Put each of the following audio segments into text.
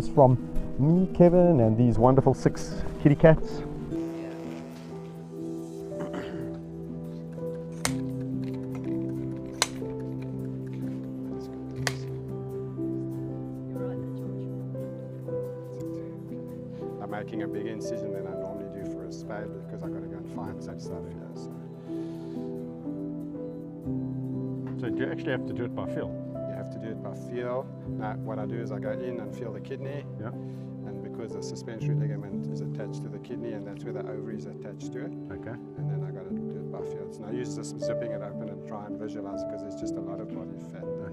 is from me, Kevin, and these wonderful 6 kitty cats. I'm making a bigger incision than I normally do for a spade because I've got to go and find such stuff here. So do you actually have to do it by feel? You have to do it by feel. Now, what I do is I go in and feel the kidney, Yeah. and because the suspensory ligament is attached to the kidney, and that's where the ovary is attached to it, Okay. and then I got to do it by feel. It's no use just zipping it open and try and visualize because there's just a lot of body fat there.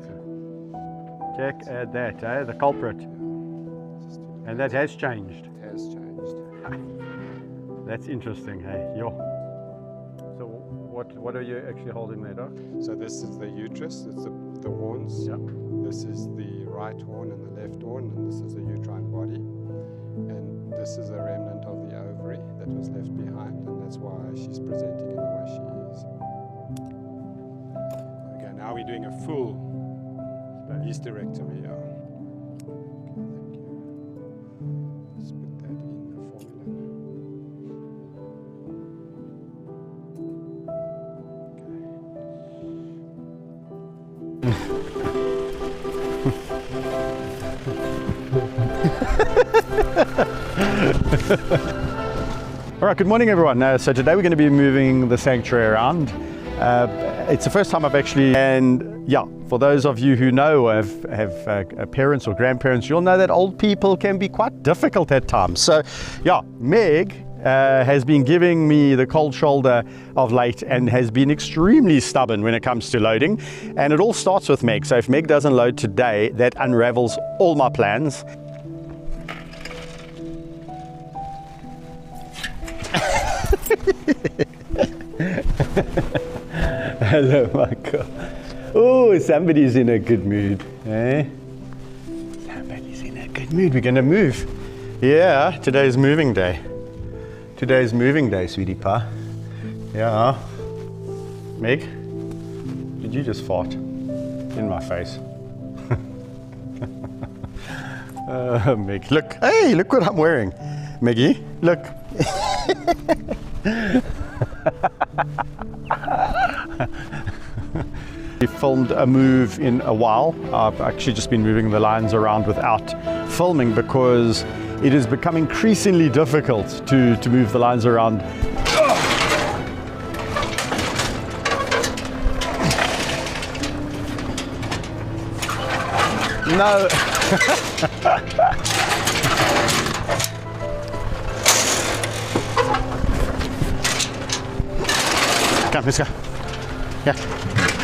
Check at that, the culprit. Just do And that has changed. it has changed. That's interesting, hey? Yo. So what are you actually holding there, Doc? So this is the uterus, it's the horns. Yeah. This is the right horn and the left horn, and this is the uterine body. And this is a remnant of the ovary that was left behind, and that's why she's presenting in the way she is. Okay, now we're doing a full hysterectomy. Yeah. Okay, thank you. Let's put that in the formula. All right, good morning everyone. So today we're going to be moving the sanctuary around. It's the first time I've actually, and yeah, for those of you who know, have parents or grandparents, you'll know that old people can be quite difficult at times. So yeah, Meg has been giving me the cold shoulder of late and has been extremely stubborn when it comes to loading. And it all starts with Meg. So if Meg doesn't load today, that unravels all my plans. Hello, Michael. Oh, somebody's in a good mood, eh? Somebody's in a good mood. We're gonna move. Yeah, today's moving day. Today's moving day, sweetie pie. Yeah. Meg, did you just fart in my face? Meg, look. Hey, look what I'm wearing. Meggie, look. We filmed a move in a while. I've actually just been moving the lines around without filming because it has become increasingly difficult to move the lines around. No. Come, let's go. Yeah.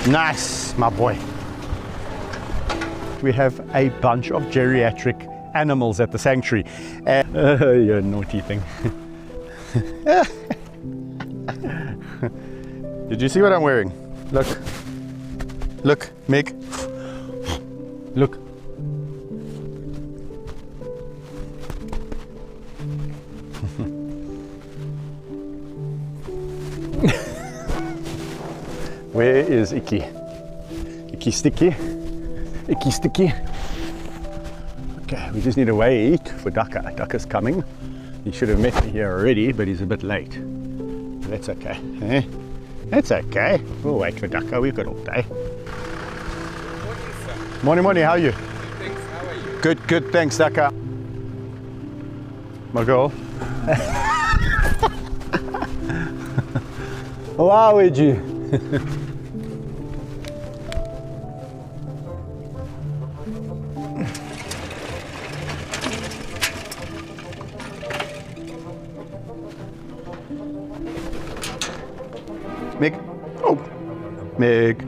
Nice, my boy. We have a bunch of geriatric animals at the sanctuary. You're a naughty thing. Did you see what I'm wearing? Look. Look, Meg. Look. Where is Icky? Icky Sticky? Icky Sticky? Okay, we just need to wait for Daka. Daka's coming. He should have met me here already, but he's a bit late. That's okay. Eh? That's okay. We'll wait for Daka. We've got all day. Morning, morning. How are you? Thanks, how are you? Good, good. Thanks, Daka. My girl. Wow, would you? Meg. Oh, Meg.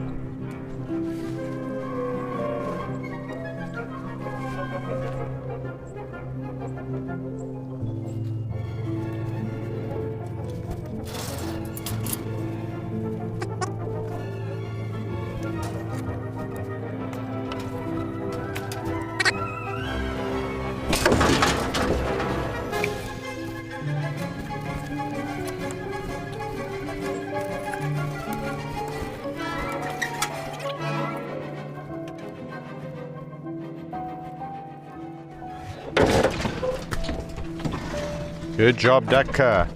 Good job, Dakar.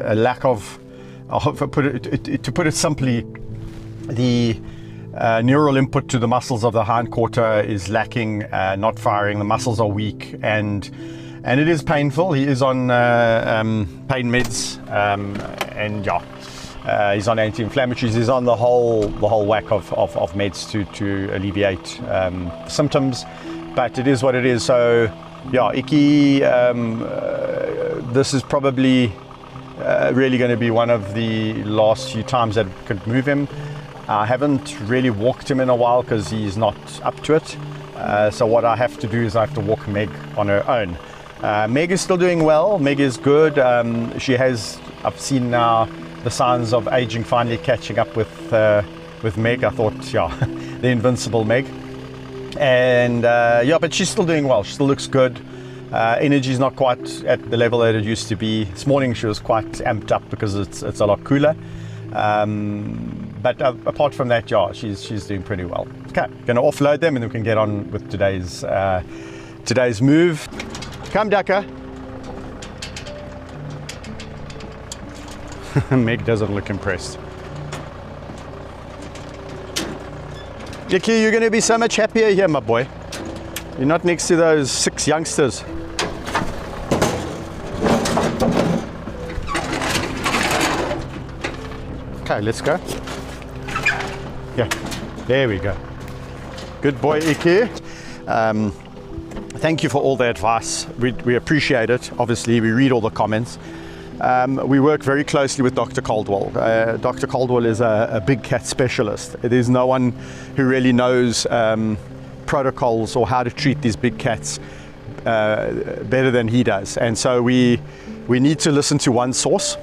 A lack of, to put it simply, the neural input to the muscles of the hindquarter is lacking, not firing. The muscles are weak, and it is painful. He is on pain meds, and yeah, he's on anti-inflammatories. He's on the whole whack of meds to alleviate symptoms, but it is what it is. So yeah, Iki, this is probably really going to be one of the last few times that could move him. I haven't really walked him in a while because he's not up to it. So what I have to do is I have to walk Meg on her own. Meg is still doing well. Meg is good. She has, I've seen now the signs of aging finally catching up with Meg. I thought, yeah, the invincible Meg. And yeah, but she's still doing well. She still looks good. Energy is not quite at the level that it used to be. This morning she was quite amped up because it's a lot cooler. But apart from that, yeah, she's doing pretty well. Okay, going to offload them and then we can get on with today's move. Come, Dakar. Meg doesn't look impressed. Yaki, you're going to be so much happier here, my boy. You're not next to those 6 youngsters. Okay, let's go. Yeah, there we go. Good boy, Iki. Thank you for all the advice. We appreciate it. Obviously, we read all the comments. We work very closely with Dr. Caldwell. Dr. Caldwell is a big cat specialist. There's no one who really knows protocols or how to treat these big cats better than he does. And so we need to listen to one source.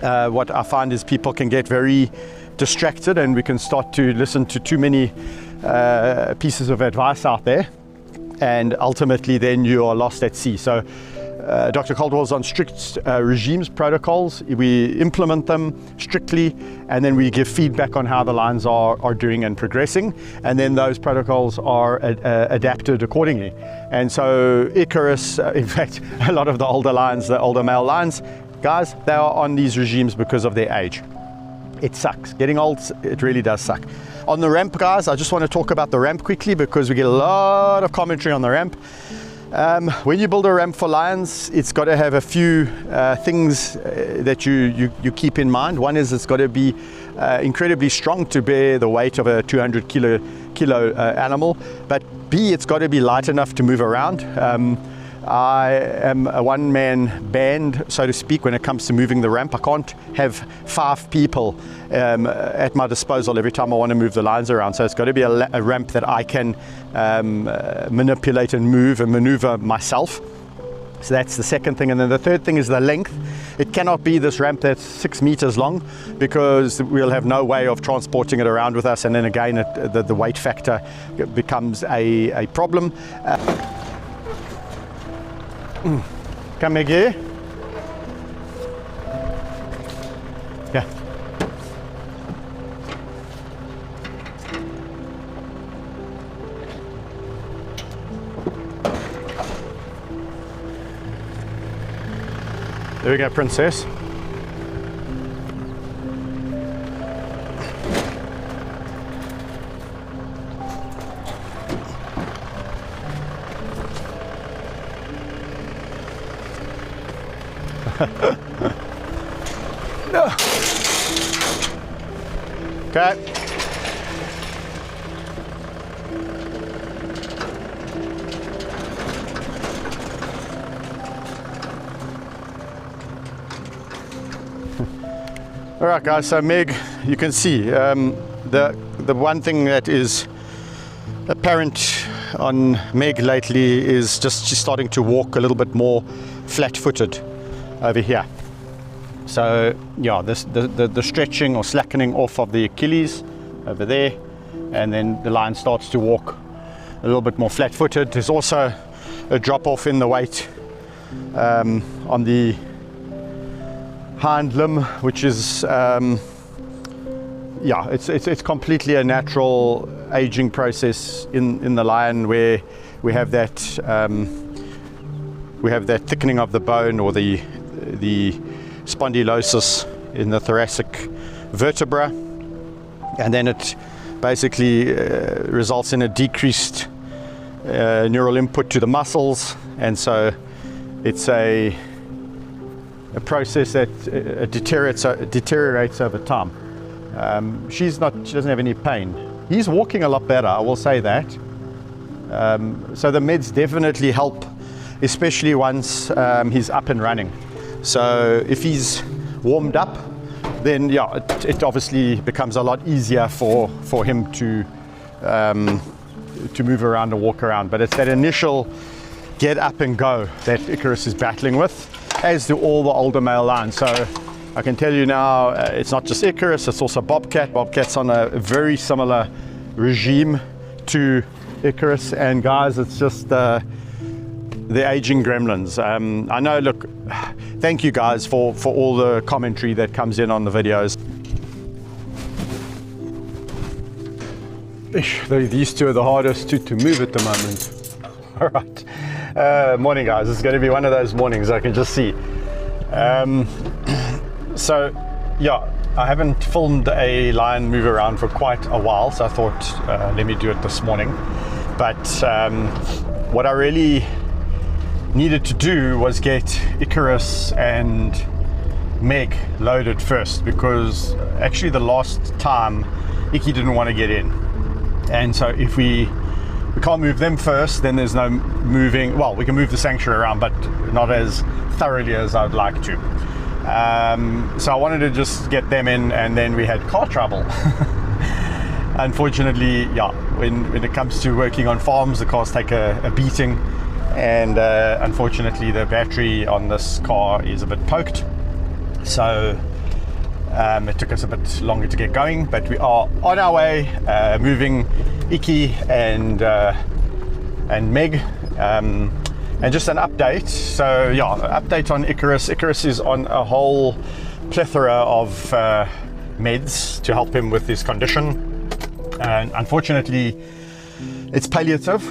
What I find is people can get very distracted and we can start to listen to too many pieces of advice out there, and ultimately then you are lost at sea. So Dr. Caldwell's on strict regimes, protocols. We implement them strictly, and then we give feedback on how the lions are doing and progressing, and then those protocols are adapted accordingly. And so Icarus, in fact, a lot of the older lions, the older male lions, guys, they are on these regimes because of their age. It sucks. Getting old, it really does suck. On the ramp, guys, I just want to talk about the ramp quickly because we get a lot of commentary on the ramp. When you build a ramp for lions, it's got to have a few things that you keep in mind. One is it's got to be incredibly strong to bear the weight of a 200 kilo animal, but B, it's got to be light enough to move around. I am a one-man band, so to speak, when it comes to moving the ramp. I can't have 5 people at my disposal every time I want to move the lions around. So it's got to be a ramp that I can manipulate and move and maneuver myself. So that's the second thing. And then the third thing is the length. It cannot be this ramp that's 6 meters long because we'll have no way of transporting it around with us. And then again, the weight factor becomes a problem. Come here. Yeah. There we go, princess. No. Okay. All right, guys. So Meg, you can see the one thing that is apparent on Meg lately is just she's starting to walk a little bit more flat-footed over here. So yeah, the stretching or slackening off of the Achilles over there, and then the lion starts to walk a little bit more flat-footed. There's also a drop off in the weight on the hind limb, which is yeah, it's completely a natural aging process in the lion, where we have that thickening of the bone, or the spondylosis in the thoracic vertebra, and then it basically results in a decreased neural input to the muscles, and so it's a process that deteriorates over time. She doesn't have any pain. He's walking a lot better, I will say that. So the meds definitely help, especially once he's up and running. So if he's warmed up, then yeah, it obviously becomes a lot easier for him to move around and walk around. But it's that initial get up and go that Icarus is battling with, as do all the older male lions. So I can tell you now, it's not just Icarus, it's also Bobcat. Bobcat's on a very similar regime to Icarus, and guys, it's just the aging gremlins. I know, look, thank you guys for all the commentary that comes in on the videos. These two are the hardest to move at the moment. All right, morning guys, it's going to be one of those mornings, I can just see. So yeah, I haven't filmed a lion move around for quite a while, so I thought let me do it this morning. But what I really needed to do was get Icarus and Meg loaded first, because actually the last time Icky didn't want to get in, and so if we can't move them first, then there's no moving. Well, we can move the sanctuary around, but not as thoroughly as I'd like to. So I wanted to just get them in, and then we had car trouble. Unfortunately, yeah, when it comes to working on farms, the cars take a beating, and unfortunately the battery on this car is a bit poked, so it took us a bit longer to get going, but we are on our way, moving Icky and Meg. And just an update, so yeah, update on Icarus. Icarus is on a whole plethora of meds to help him with his condition, and unfortunately it's palliative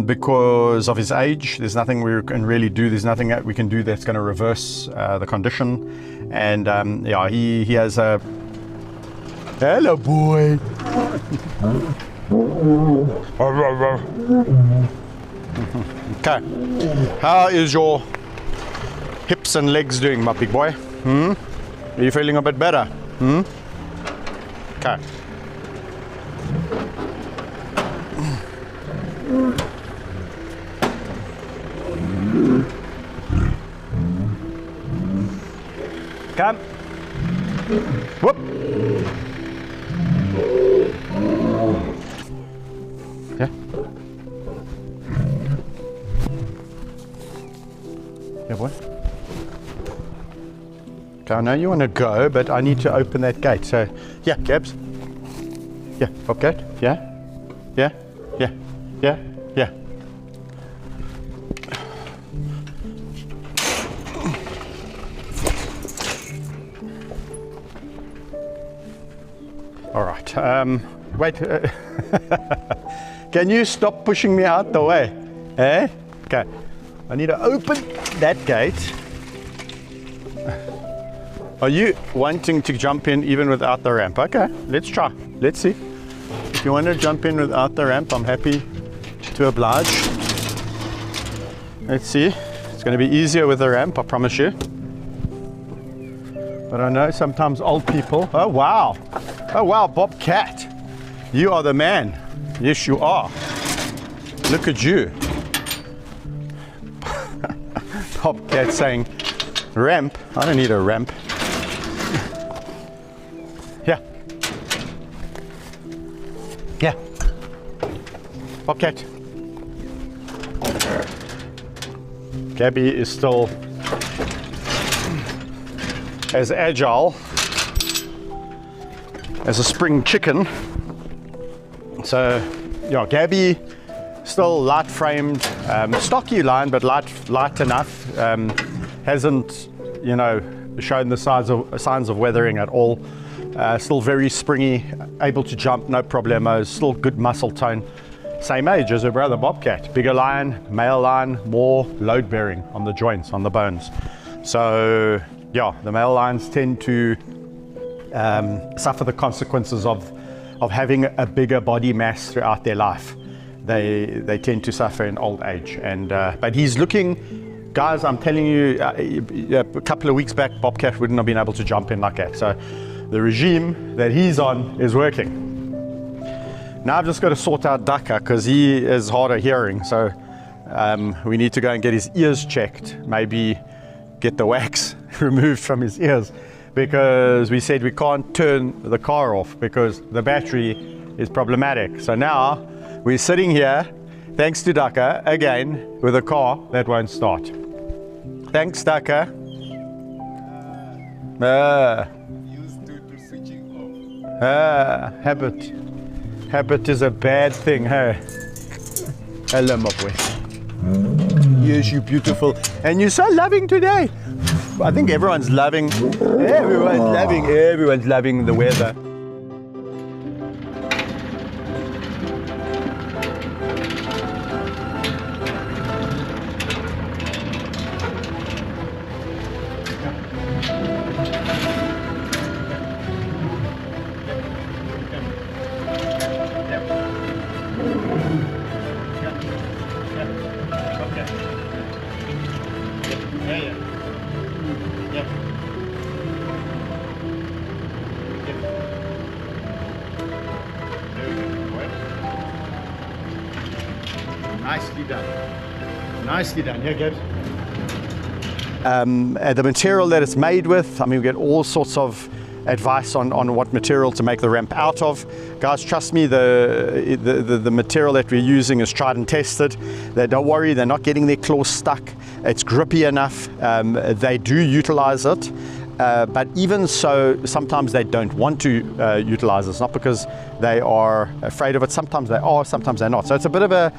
because of his age. There's nothing we can really do, there's nothing that we can do that's going to reverse the condition, and yeah, he has a... Hello boy. Okay, how is your hips and legs doing, my big boy? Are you feeling a bit better? Okay. Come. Whoop. Yeah. Yeah, boy. Okay, I know you want to go, but I need to open that gate. So, yeah, Gabs. Yeah, Bobcat. Yeah. Yeah. Yeah. Yeah. Yeah. All right. Wait. Can you stop pushing me out the way? Eh? Okay. I need to open that gate. Are you wanting to jump in even without the ramp? Okay, let's try. Let's see. If you want to jump in without the ramp, I'm happy to oblige. Let's see. It's going to be easier with the ramp, I promise you. But I know sometimes old people... Oh, wow. Oh, wow, Bobcat. You are the man. Yes, you are. Look at you. Bobcat saying, ramp? I don't need a ramp. Yeah. Yeah. Bobcat. Gabby is still as agile as a spring chicken. So, yeah, Gabby still light framed, stocky line, but light enough. Hasn't, you know, shown the signs of weathering at all. still very springy, able to jump, no problemos, still good muscle tone. Same age as her brother Bobcat, bigger lion, male lion, more load bearing on the joints, on the bones. So yeah, the male lions tend to suffer the consequences of having a bigger body mass throughout their life. They tend to suffer in old age, and but he's looking, guys, I'm telling you, a couple of weeks back Bobcat wouldn't have been able to jump in like that. So the regime that he's on is working. Now I've just got to sort out Daka because he is hard of hearing, so we need to go and get his ears checked, maybe get the wax removed from his ears, because we said we can't turn the car off because the battery is problematic. So now we're sitting here, thanks to Daka, again, with a car that won't start. Thanks, Daka. Used to switching off. Habit. Habit is a bad thing, hey? Hello, my boy. Yes, you beautiful. And you're so loving today. I think everyone's loving the weather. Nicely done. Nicely done. Here goes. The material that it's made with, I mean, we get all sorts of advice on what material to make the ramp out of. Guys, trust me, the material that we're using is tried and tested. Don't worry, they're not getting their claws stuck. It's grippy enough. They do utilize it. But even so, sometimes they don't want to utilize it. It's not because they are afraid of it. Sometimes they are, sometimes they're not. So it's a bit of a,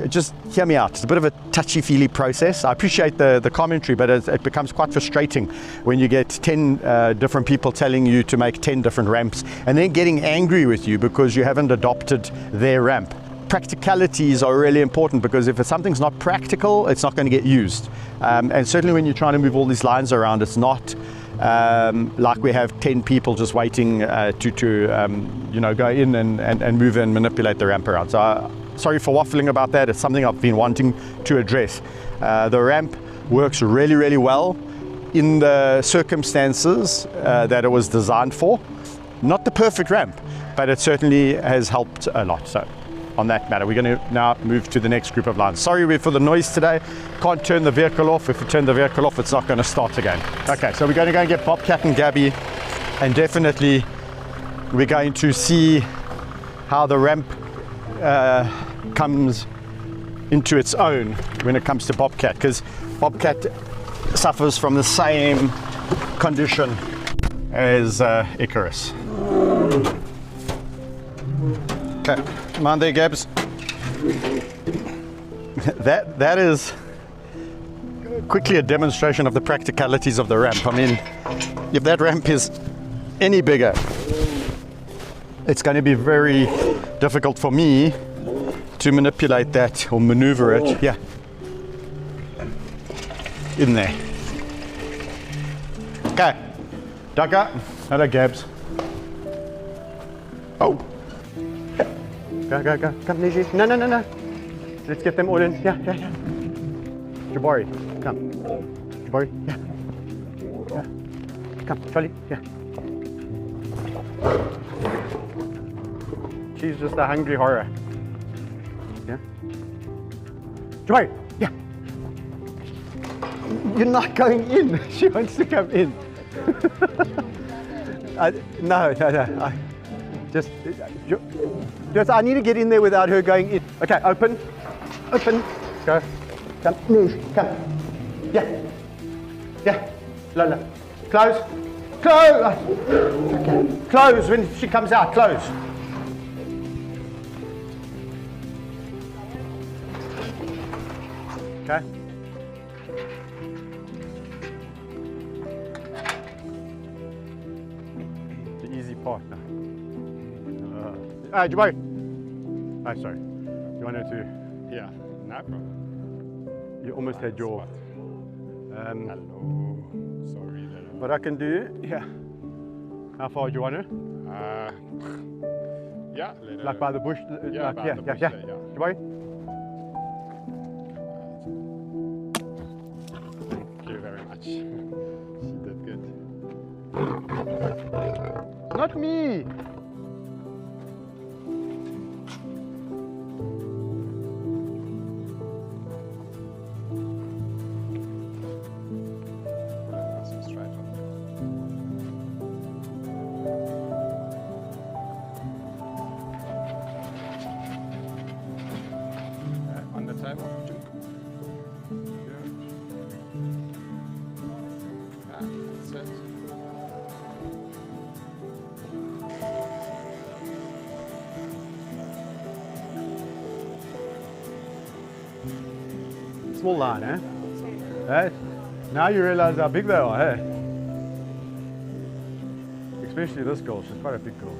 just hear me out, it's a bit of a touchy-feely process. I appreciate the commentary, but it becomes quite frustrating when you get 10 different people telling you to make 10 different ramps and then getting angry with you because you haven't adopted their ramp. Practicalities are really important, because if something's not practical, it's not going to get used. And certainly when you're trying to move all these lines around, it's not like we have 10 people just waiting to go in and move and manipulate the ramp around. So sorry for waffling about that. It's something I've been wanting to address. The ramp works really, really well in the circumstances that it was designed for. Not the perfect ramp, but it certainly has helped a lot. So on that matter, we're going to now move to the next group of lines. Sorry for the noise today. Can't turn the vehicle off. If we turn the vehicle off, it's not going to start again. Okay, so we're going to go and get Bobcat and Gabby, and definitely we're going to see how the ramp comes into its own when it comes to Bobcat, because Bobcat suffers from the same condition as Icarus. Okay, come on there, Gabs. That is quickly a demonstration of the practicalities of the ramp. I mean, if that ramp is any bigger, it's going to be very difficult for me to manipulate that or maneuver it. Yeah, in there. Okay, Daka. Hello, Gabs. Oh. Go, come, Niji. No. Let's get them all in. Yeah. Jabari, come. Jabari, yeah. Come, Charlie, yeah. She's just a hungry horror. Yeah. Jabari, yeah. You're not going in. She wants to come in. No. Just, I need to get in there without her going in. Okay, open. Go. Come, move, come. Yeah. Lola. Close. Okay. Close when she comes out, close. Okay. partner. Jabari. Oh, sorry. You wanted to. Yeah, no problem. You almost had your. Hello. Sorry. What I can do, yeah. How far do you want to? Yeah. Like by the bush? Yeah, like, by yeah, the yeah, bush yeah. there, yeah. Jabari? Thank you very much. She did good. Not me! Nice and straight on. On the table. That's it. Small line, eh? Hey? Now you realize how big they are, hey? Especially this girl, she's quite a big girl.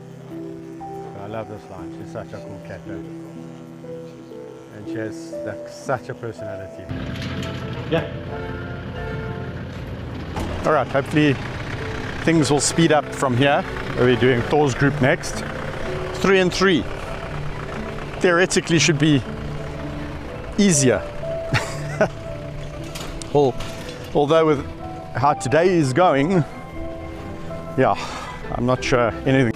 I love this line, she's such a cool cat, though. And she has like, such a personality. Yeah. All right, hopefully things will speed up from here. We're doing Thor's group next. 3 and 3. Theoretically should be easier. Although with how today is going, yeah, I'm not sure anything.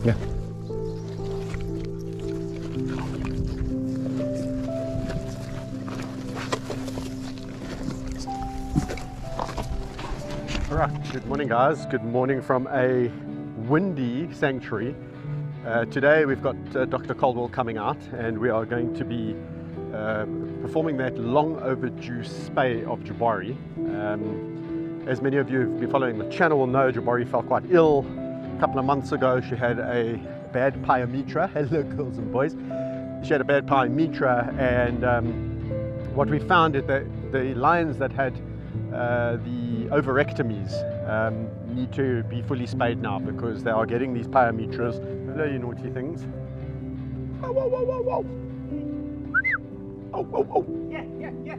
Yeah. All right, good morning guys. Good morning from a windy sanctuary. Today we've got Dr. Caldwell coming out and we are going to be performing that long overdue spay of Jabari. As many of you who've been following the channel will know, Jabari fell quite ill a couple of months ago. She had a bad pyometra. Hello girls and boys. She had a bad pyometra, and what we found is that the lions that had the ovarectomies need to be fully spayed now because they are getting these pyometras. Hello you naughty things. Oh, whoa, whoa, whoa, whoa. Oh, oh, oh. Yeah, yeah, yeah.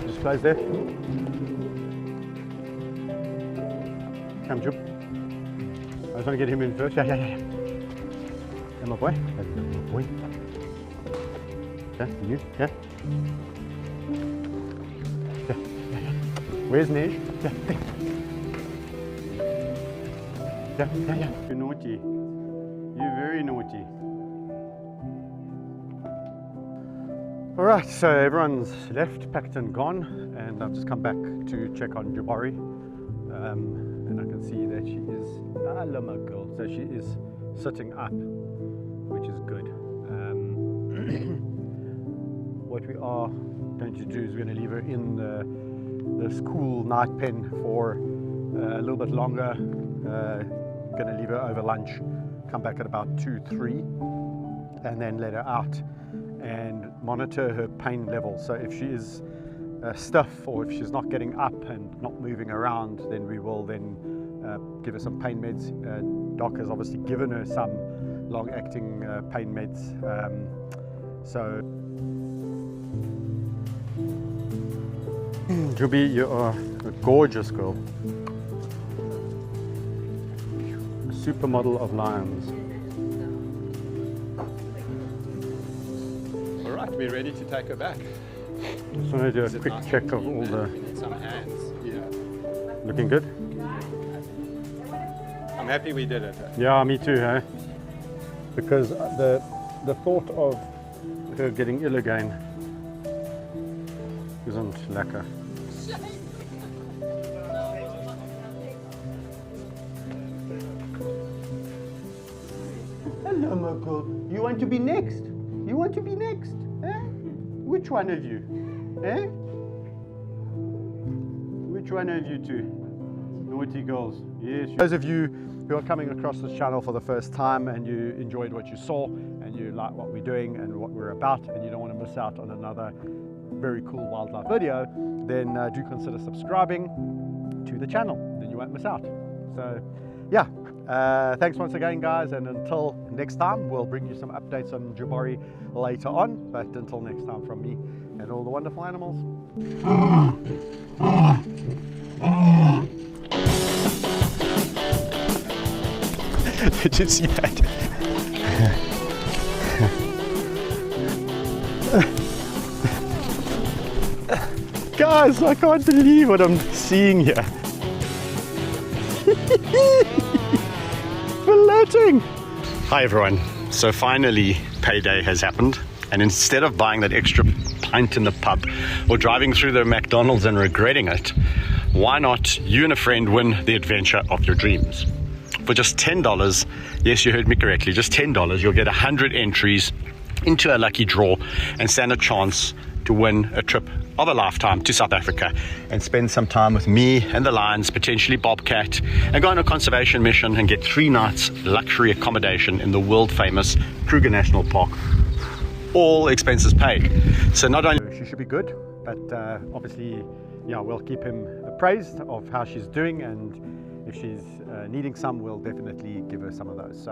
Just close there. Come, Jup. I just want to get him in first. Yeah, yeah, yeah. Yeah, my boy. That's my boy. Yeah, you. Yeah. Yeah, yeah, yeah. Where's Neige? Yeah, there. Yeah, yeah, yeah. You're naughty. You're very naughty. All right, so everyone's left, packed and gone, and I've just come back to check on Jabari, and I can see that she is, hello my girl, so she is sitting up, which is good. What we are going to do is we're going to leave her in this cool night pen for a little bit longer. Going to leave her over lunch, come back at about 2-3, and then let her out and monitor her pain level. So if she is stiff or if she's not getting up and not moving around, then we will then give her some pain meds. Doc has obviously given her some long-acting pain meds. So Juby, you are a gorgeous girl. A supermodel of lions. We're ready to take her back. Just want to do a quick check of all the... We need some hands. Yeah. Looking good? I'm happy we did it. Yeah, me too, eh? Because the thought of her getting ill again isn't lekker. Hello, my girl. You want to be next? You want to be next? Eh? Which one of you? Eh? Which one of you two? Naughty girls. Yes. Those of you who are coming across this channel for the first time and you enjoyed what you saw and you like what we're doing and what we're about and you don't want to miss out on another very cool wildlife video, then do consider subscribing to the channel. Then you won't miss out. So yeah, thanks once again, guys, and until next time, we'll bring you some updates on Jabari later on, but until next time, from me and all the wonderful animals. Did you see that? Guys, I can't believe what I'm seeing here. Flirting! Hi everyone. So finally payday has happened, and instead of buying that extra pint in the pub or driving through the McDonald's and regretting it, why not you and a friend win the adventure of your dreams? For just $10, yes, you heard me correctly, just $10, you'll get 100 entries into a lucky draw and stand a chance to win a trip of a lifetime to South Africa and spend some time with me and the lions, potentially Bobcat, and go on a conservation mission and get 3 nights luxury accommodation in the world famous Kruger National Park, all expenses paid. So not only she should be good, but obviously, yeah, we'll keep him appraised of how she's doing, and if she's needing some, we'll definitely give her some of those. So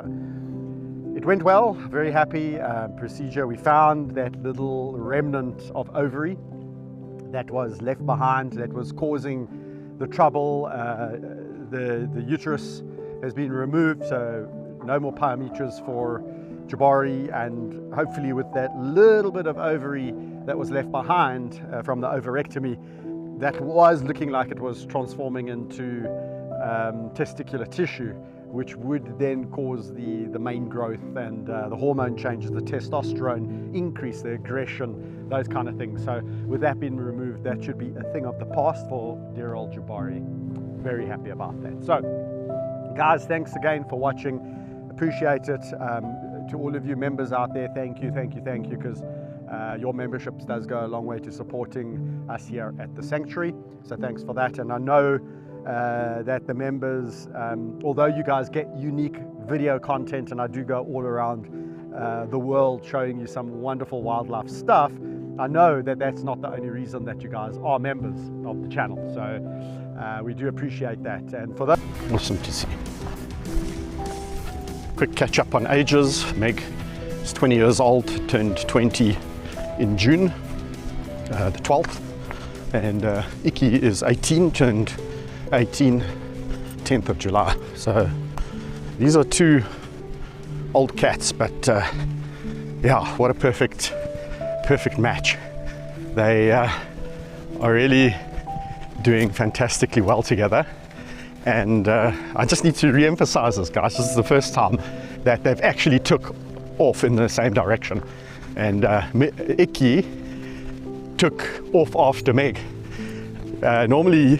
it went well, very happy. Procedure, we found that little remnant of ovary that was left behind, that was causing the trouble. The uterus has been removed, so no more pyometras for Jabari, and hopefully with that little bit of ovary that was left behind from the ovarectomy, that was looking like it was transforming into testicular tissue, which would then cause the main growth and the hormone changes, the testosterone increase, the aggression, those kind of things. So with that being removed, that should be a thing of the past for dear old Jabari. Very happy about that. So guys, thanks again for watching. Appreciate it. To all of you members out there, thank you, because your memberships does go a long way to supporting us here at the Sanctuary. So thanks for that. And I know that the members, although you guys get unique video content, and I do go all around the world showing you some wonderful wildlife stuff, I know that that's not the only reason that you guys are members of the channel. So we do appreciate that. And for that, awesome to see. Quick catch up on ages. Meg is 20 years old, turned 20 in June the 12th, and Iki is 18, turned 18 10th of July. So these are 2 old cats, but yeah, what a perfect match. They are really doing fantastically well together, and I just need to re-emphasize this, guys. This is the first time that they've actually took off in the same direction, and Iki took off after Meg. Normally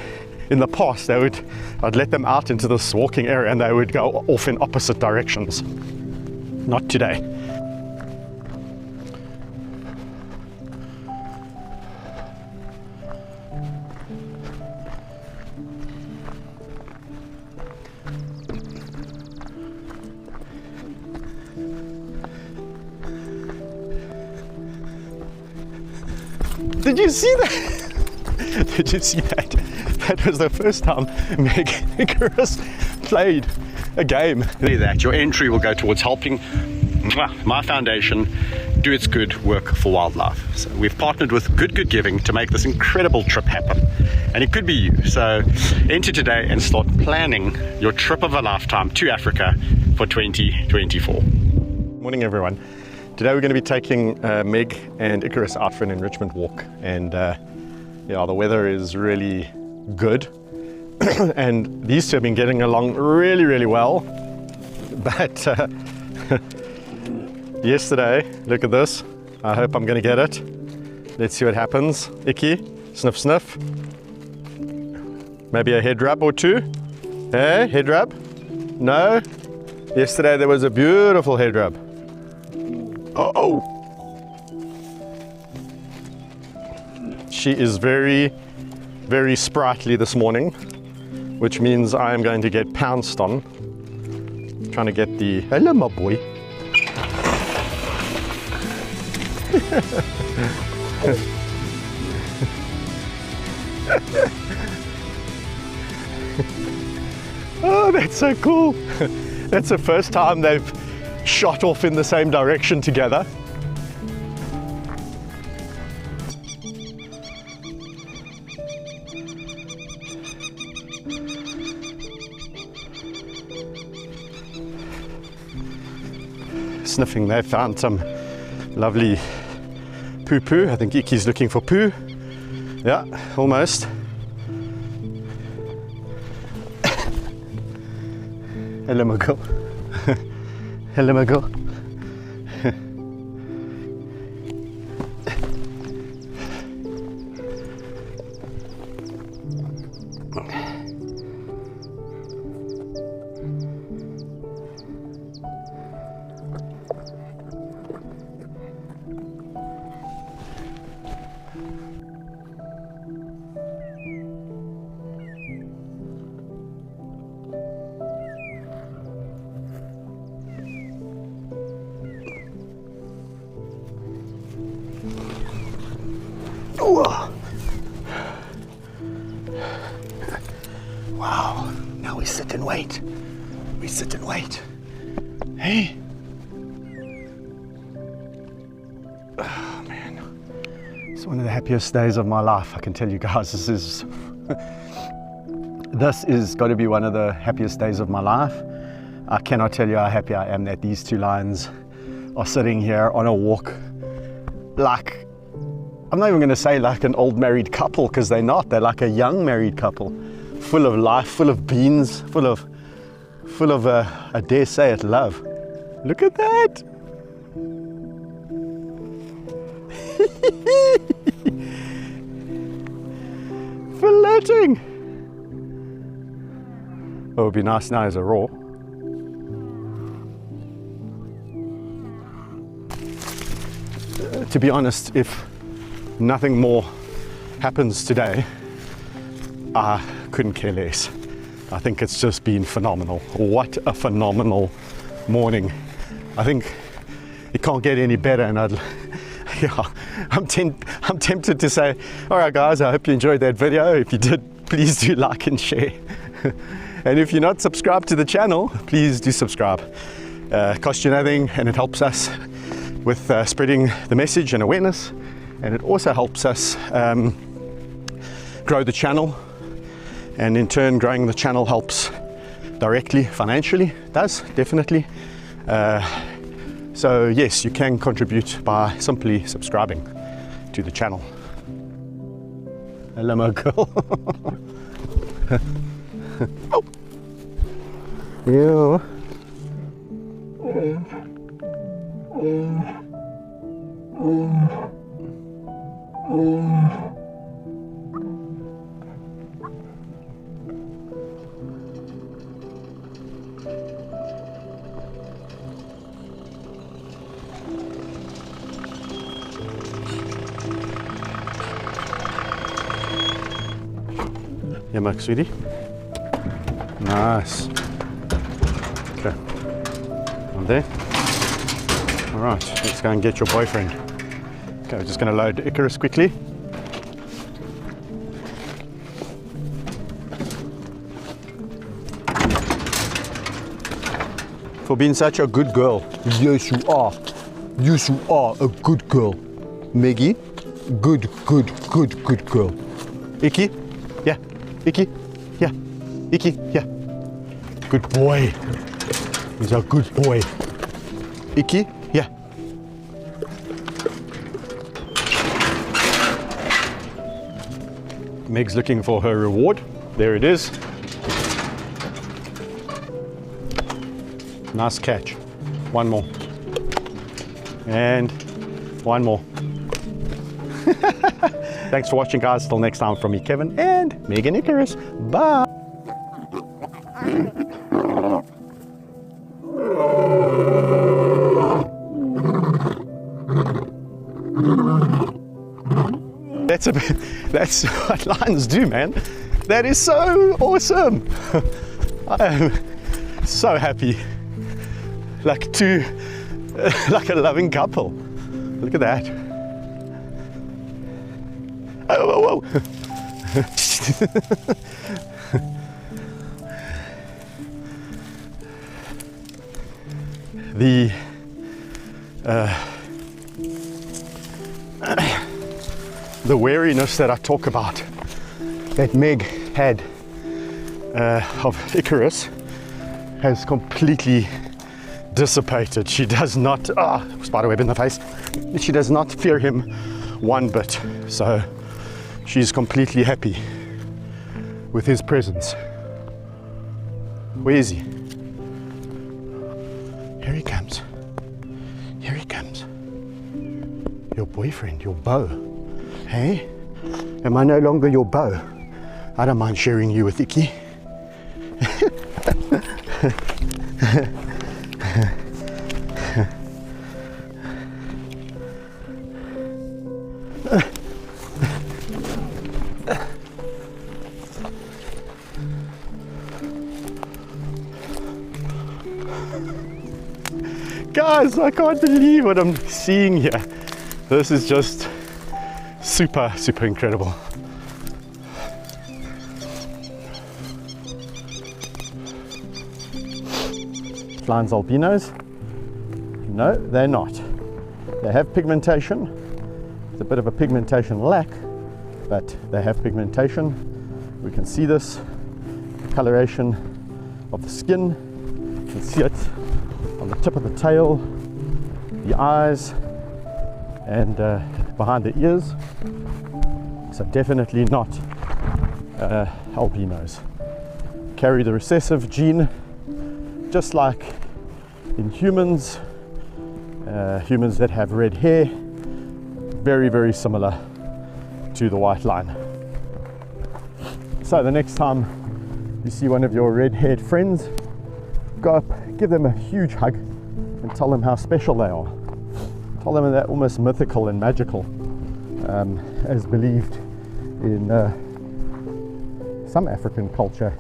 in the past, I'd let them out into this walking area and they would go off in opposite directions. Not today. Did you see that? Did you see that? That was the first time Meg Icarus played a game. That your entry will go towards helping my foundation do its good work for wildlife. So we've partnered with Good Giving to make this incredible trip happen, and it could be you. So enter today and start planning your trip of a lifetime to Africa for 2024. Morning everyone. Today we're going to be taking Meg and Icarus out for an enrichment walk, and yeah, the weather is really good and these two have been getting along really well, but yesterday, look at this, I hope I'm going to get it. Let's see what happens. Icky, sniff sniff, maybe a head rub or 2. Hey, head rub? No? Yesterday there was a beautiful head rub. Oh! She is very very sprightly this morning, which means I am going to get pounced on. Trying to get the, hello my boy. Oh, that's so cool. That's the first time they've shot off in the same direction together. Sniffing, they found some lovely poo-poo. I think Iki's looking for poo. Yeah, almost. Hello, my girl. Hello, my girl. Wow, now we sit and wait. We sit and wait. Hey. Oh man, it's one of the happiest days of my life. I can tell you guys, this is got to be one of the happiest days of my life. I cannot tell you how happy I am that these two lions are sitting here on a walk. Like, I'm not even going to say like an old married couple, because they're not. They're like a young married couple, full of life, full of beans, full of I dare say it, love. Look at that. Flirting. Oh, it would be nice now as a raw. To be honest, if nothing more happens today, I couldn't care less. I think it's just been phenomenal. What a phenomenal morning. I think it can't get any better, and I'm tempted to say, all right guys, I hope you enjoyed that video. If you did, please do like and share. And if you're not subscribed to the channel, please do subscribe. Costs you nothing, and it helps us with spreading the message and awareness, and it also helps us grow the channel, and in turn growing the channel helps directly financially. It does, definitely. So yes, you can contribute by simply subscribing to the channel. Hello my girl. Oh. Yeah. Yeah, Max, sweetie. Nice. Okay. On there. All right, let's go and get your boyfriend. Okay, we're just going to load Icarus quickly. For being such a good girl. Yes, you are. Yes, you are a good girl. Maggie, good girl. Iki, yeah. Iki, yeah. Iki, yeah. Good boy. He's a good boy. Iki, yeah. Meg's looking for her reward. There it is. Nice catch. One more. And one more. Thanks for watching, guys. Till next time, from me, Kevin, and Megan Icarus. Bye. That's what lions do, man. That is so awesome. I am so happy. Like like a loving couple. Look at that. Oh, whoa, whoa. The wariness that I talk about, that Meg had of Icarus, has completely dissipated. She does not, spiderweb in the face. She does not fear him one bit. So she's completely happy with his presence. Where is he? Here he comes. Here he comes. Your boyfriend, your beau. Hey? Am I no longer your beau? I don't mind sharing you with Icky. Guys, I can't believe what I'm seeing here. This is just super, super incredible. Lions albinos? No, they're not. They have pigmentation. It's a bit of a pigmentation lack, but they have pigmentation. We can see this coloration of the skin. You can see it on the tip of the tail, the eyes, and behind the ears. So definitely not albinos. Carry the recessive gene, just like in humans. Humans that have red hair, very, very similar to the white line. So the next time you see one of your red-haired friends, go up, give them a huge hug and tell them how special they are. Tell them that almost mythical and magical, as believed in some African culture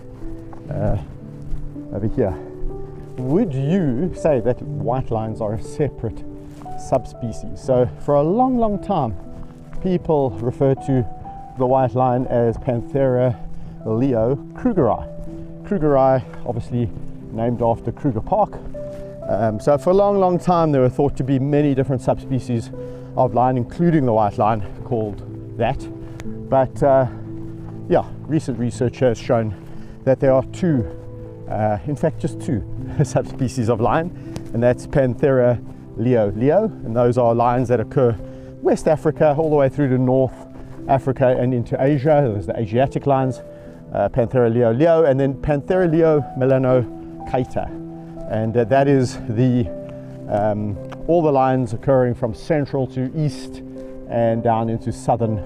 over here. Would you say that white lions are a separate subspecies? So for a long, long time, people refer to the white lion as Panthera leo krugeri. Krugeri, obviously named after Kruger Park. So for a long, long time, there were thought to be many different subspecies of lion, including the white lion, called that. But yeah, recent research has shown that there are two, in fact just two subspecies of lion, and that's Panthera leo, and those are lions that occur West Africa all the way through to North Africa and into Asia. There's the Asiatic lions, Panthera leo, and then Panthera leo melanochaeta, and that is the all the lions occurring from central to east and down into southern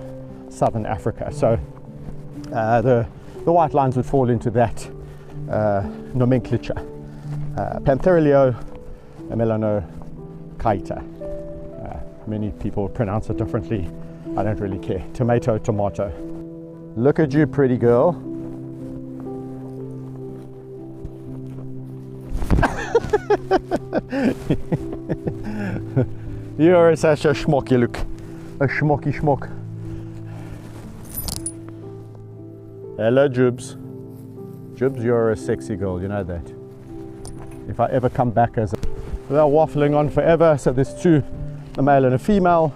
Africa. So the white lions would fall into that nomenclature. Panthera leo melanochaeta. Many people pronounce it differently. I don't really care. Tomato, tomato. Look at you, pretty girl. You are such a schmuck, you look. A schmucky schmuck. Hello, Jubes. Jubes, you're a sexy girl, you know that. If I ever come back as a... They're waffling on forever, so there's two, a male and a female,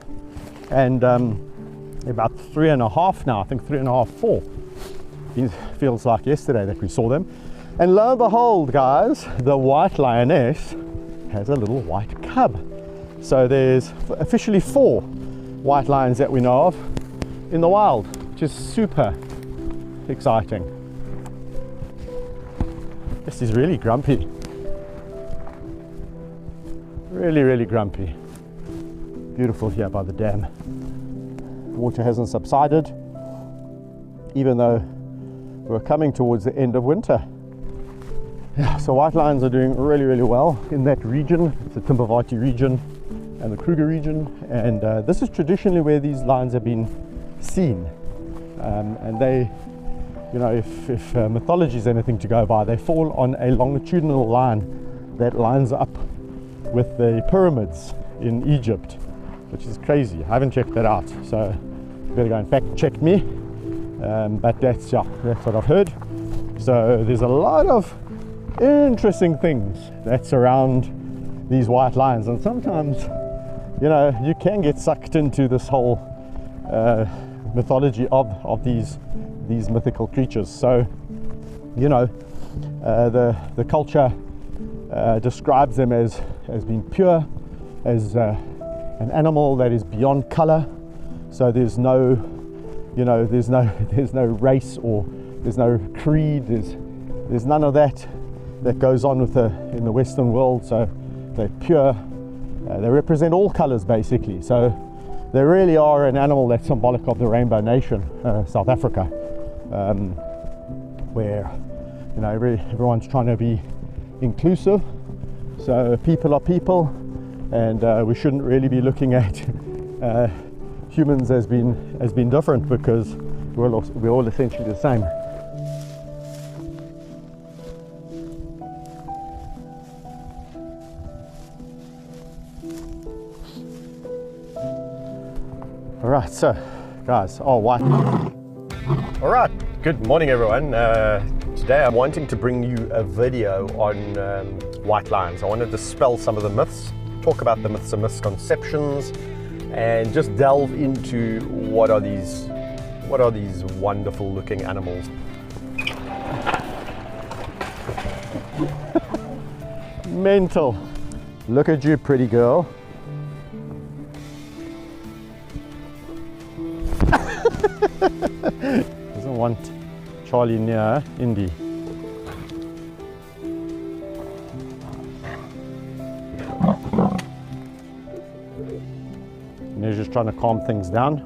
and about 3.5 now, I think 3.5, 4. It feels like yesterday that we saw them. And lo and behold, guys, the white lioness has a little white cub. So there's officially 4 white lions that we know of in the wild, which is super exciting. This is really grumpy. Really, really grumpy. Beautiful here by the dam. The water hasn't subsided, even though we're coming towards the end of winter. Yeah, so white lions are doing really, really well in that region. It's the Timbavati region and the Kruger region, and this is traditionally where these lions have been seen. and they, you know, if mythology is anything to go by, they fall on a longitudinal line that lines up with the pyramids in Egypt, which is crazy. I haven't checked that out, so you better go and fact check me. But that's what I've heard. So there's a lot of interesting things that surround these white lines, and sometimes, you know, you can get sucked into this whole mythology of these mythical creatures. So, you know, the culture describes them as being pure, as an animal that is beyond color. So there's no, you know, there's no race, or there's no creed, there's none of that goes on in the Western world. So they're pure, they represent all colors basically. So they really are an animal that's symbolic of the Rainbow Nation, South Africa, where, you know, everyone's trying to be inclusive. So people are people, and we shouldn't really be looking at humans as being different, because we're all essentially the same. All right, so guys, white. All right, good morning everyone. Today I'm wanting to bring you a video on white lions. I want to dispel some of the myths, talk about the myths and misconceptions, and just delve into what are these wonderful looking animals. Mental. Look at you, pretty girl. Doesn't want Charlie near Indy. And he's just trying to calm things down.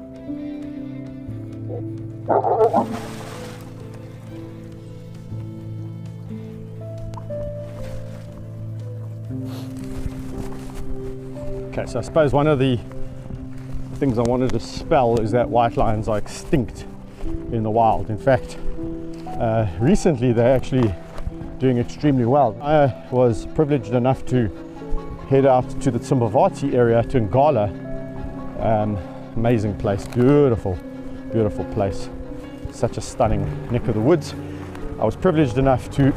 Okay, so I suppose one of the things I wanted to dispel is that white lions are extinct in the wild. In fact, recently they're actually doing extremely well. I was privileged enough to head out to the Tsimbavati area, to Ngala. Amazing place, beautiful place, such a stunning neck of the woods. I was privileged enough to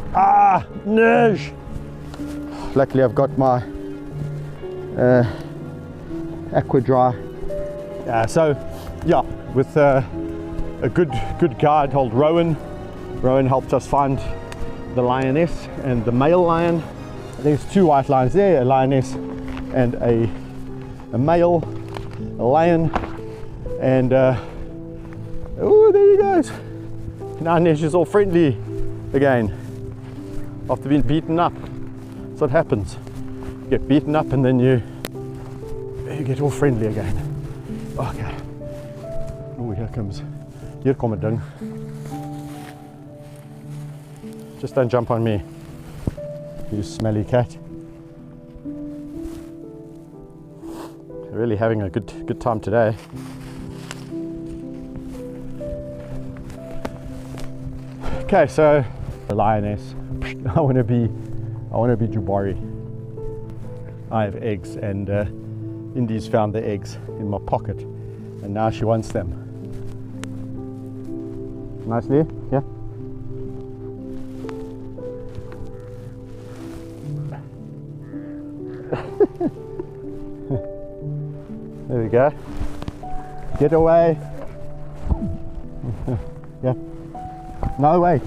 luckily I've got my Aqua Dry. So yeah, with a good guide called Rowan helped us find the lioness and the male lion. There's two white lions there, a lioness and a male, a lion. And oh, there he goes. Now Nesh is all friendly again after being beaten up. That's what happens. You get beaten up and then you get all friendly again. Okay. Oh, hier kom 'n ding. Just don't jump on me, you smelly cat. Really having a good time today. Okay, so the lioness. I want to be Jubari. I have eggs, and Indy's found the eggs in my pocket, and now she wants them. Nicely, yeah. There we go. Get away. Yeah. No, wait.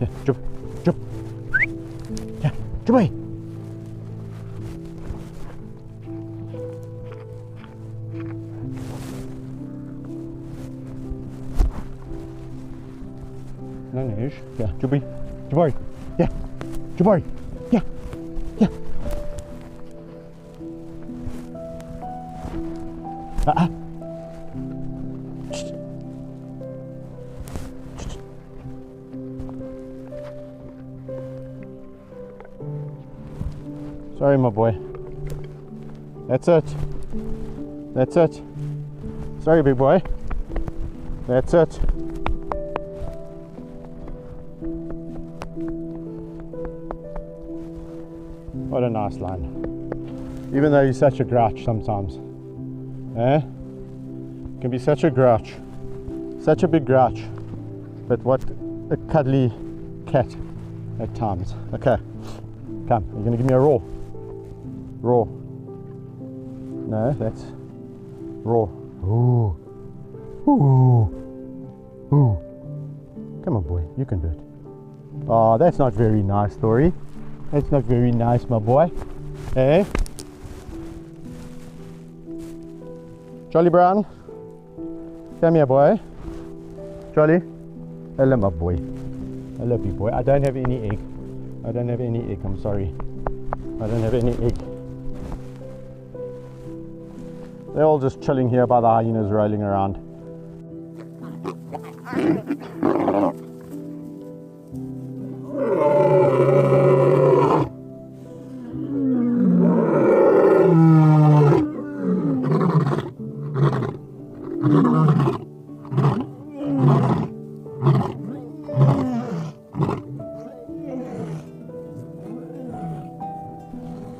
Yeah, jump. Yeah, jump away. No, yeah, Jabari, yeah, Jabari, yeah. Sorry, my boy. That's it. That's it. Sorry, big boy. That's it. What a nice line. Even though he's such a grouch sometimes. Eh? Can be such a grouch. Such a big grouch. But what a cuddly cat at times. Okay. Come, you're gonna give me a roar. Roar. No, that's roar. Ooh. Ooh. Ooh. Come on, boy, you can do it. Oh, that's not very nice, Story. That's not very nice, my boy. Eh? Jolly Brown. Come here, boy. Jolly. Hello, my boy. Hello, big boy. I don't have any egg. I don't have any egg, I'm sorry. I don't have any egg. They're all just chilling here by the hyenas rolling around.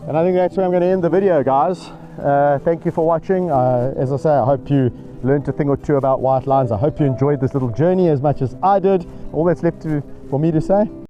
And I think that's where I'm going to end the video, guys. Thank you for watching. As I say, I hope you learned a thing or two about white lines. I hope you enjoyed this little journey as much as I did. All that's left for me to say